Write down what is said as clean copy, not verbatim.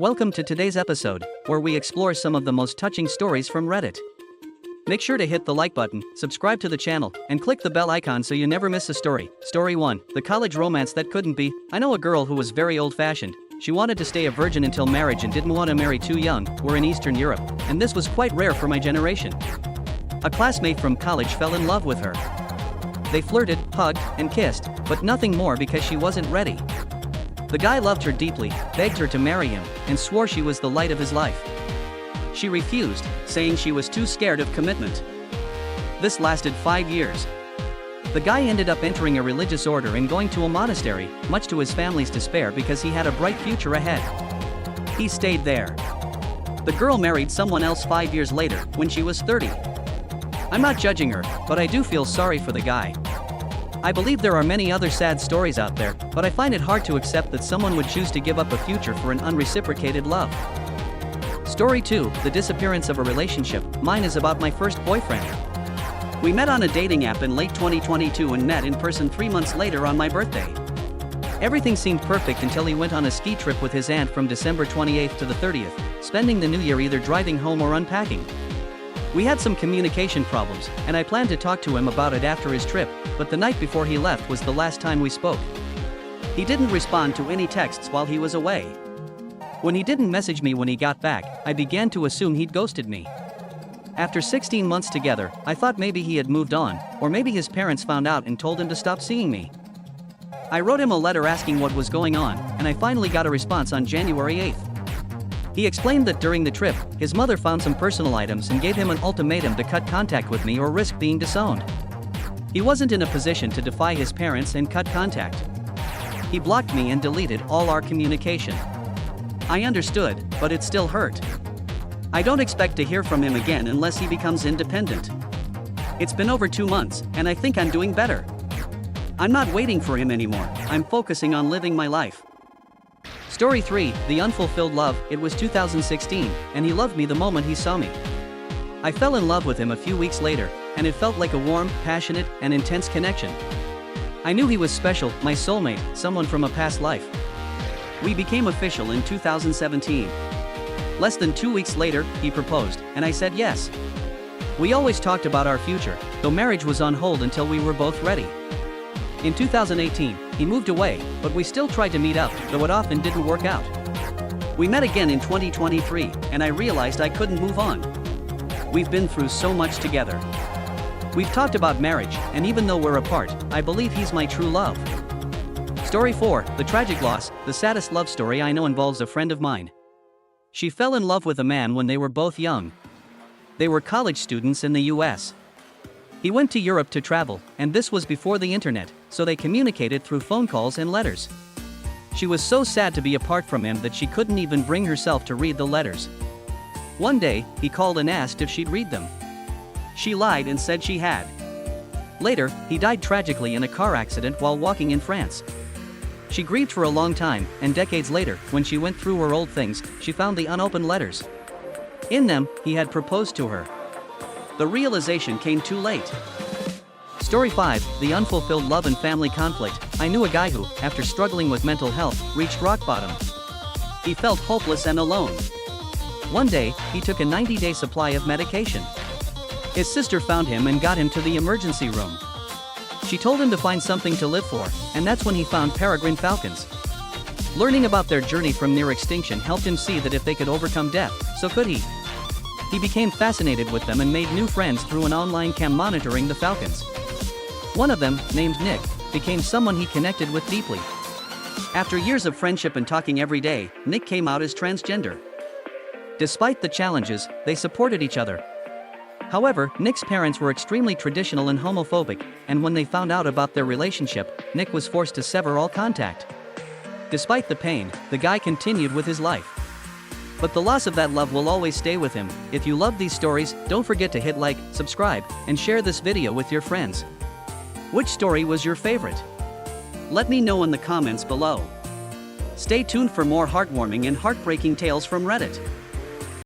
Welcome to today's episode, where we explore some of the most touching stories from Reddit. Make sure to hit the like button, subscribe to the channel, and click the bell icon so you never miss a story. Story 1, the college romance that couldn't be. I know a girl who was very old-fashioned. She wanted to stay a virgin until marriage and didn't want to marry too young. We're in Eastern Europe, and this was quite rare for my generation. A classmate from college fell in love with her. They flirted, hugged, and kissed, but nothing more because she wasn't ready. The guy loved her deeply, begged her to marry him, and swore she was the light of his life. She refused, saying she was too scared of commitment. This lasted 5 years. The guy ended up entering a religious order and going to a monastery, much to his family's despair because he had a bright future ahead. He stayed there. The girl married someone else 5 years later, when she was 30. I'm not judging her, but I do feel sorry for the guy. I believe there are many other sad stories out there, but I find it hard to accept that someone would choose to give up a future for an unreciprocated love. Story 2, the disappearance of a relationship. Mine is about my first boyfriend. We met on a dating app in late 2022 and met in person 3 months later on my birthday. Everything seemed perfect until he went on a ski trip with his aunt from December 28th to the 30th, spending the new year either driving home or unpacking. We had some communication problems, and I planned to talk to him about it after his trip, but the night before he left was the last time we spoke. He didn't respond to any texts while he was away. When he didn't message me when he got back, I began to assume he'd ghosted me. After 16 months together, I thought maybe he had moved on, or maybe his parents found out and told him to stop seeing me. I wrote him a letter asking what was going on, and I finally got a response on January 8th. He explained that during the trip, his mother found some personal items and gave him an ultimatum to cut contact with me or risk being disowned. He wasn't in a position to defy his parents and cut contact. He blocked me and deleted all our communication. I understood, but it still hurt. I don't expect to hear from him again unless he becomes independent. It's been over 2 months, and I think I'm doing better. I'm not waiting for him anymore, I'm focusing on living my life. Story 3, the unfulfilled love. It was 2016, and he loved me the moment he saw me. I fell in love with him a few weeks later, and it felt like a warm, passionate, and intense connection. I knew he was special, my soulmate, someone from a past life. We became official in 2017. Less than 2 weeks later, he proposed, and I said yes. We always talked about our future, though marriage was on hold until we were both ready. In 2018, he moved away, but we still tried to meet up, though it often didn't work out. We met again in 2023, and I realized I couldn't move on. We've been through so much together. We've talked about marriage, and even though we're apart, I believe he's my true love. Story 4, the tragic loss. The saddest love story I know involves a friend of mine. She fell in love with a man when they were both young. They were college students in the US. He went to Europe to travel, and this was before the internet, so they communicated through phone calls and letters. She was so sad to be apart from him that she couldn't even bring herself to read the letters. One day, he called and asked if she'd read them. She lied and said she had. Later, he died tragically in a car accident while walking in France. She grieved for a long time, and decades later, when she went through her old things, she found the unopened letters. In them, he had proposed to her. The realization came too late. Story 5, the unfulfilled love and family conflict. I knew a guy who, after struggling with mental health, reached rock bottom. He felt hopeless and alone. One day, he took a 90-day supply of medication. His sister found him and got him to the emergency room. She told him to find something to live for, and that's when he found peregrine falcons. Learning about their journey from near extinction helped him see that if they could overcome death, so could he. He became fascinated with them and made new friends through an online cam monitoring the falcons. One of them, named Nick, became someone he connected with deeply. After years of friendship and talking every day, Nick came out as transgender. Despite the challenges, they supported each other. However, Nick's parents were extremely traditional and homophobic, and when they found out about their relationship, Nick was forced to sever all contact. Despite the pain, the guy continued with his life. But the loss of that love will always stay with him. If you love these stories, don't forget to hit like, subscribe, and share this video with your friends. Which story was your favorite? Let me know in the comments below. Stay tuned for more heartwarming and heartbreaking tales from Reddit.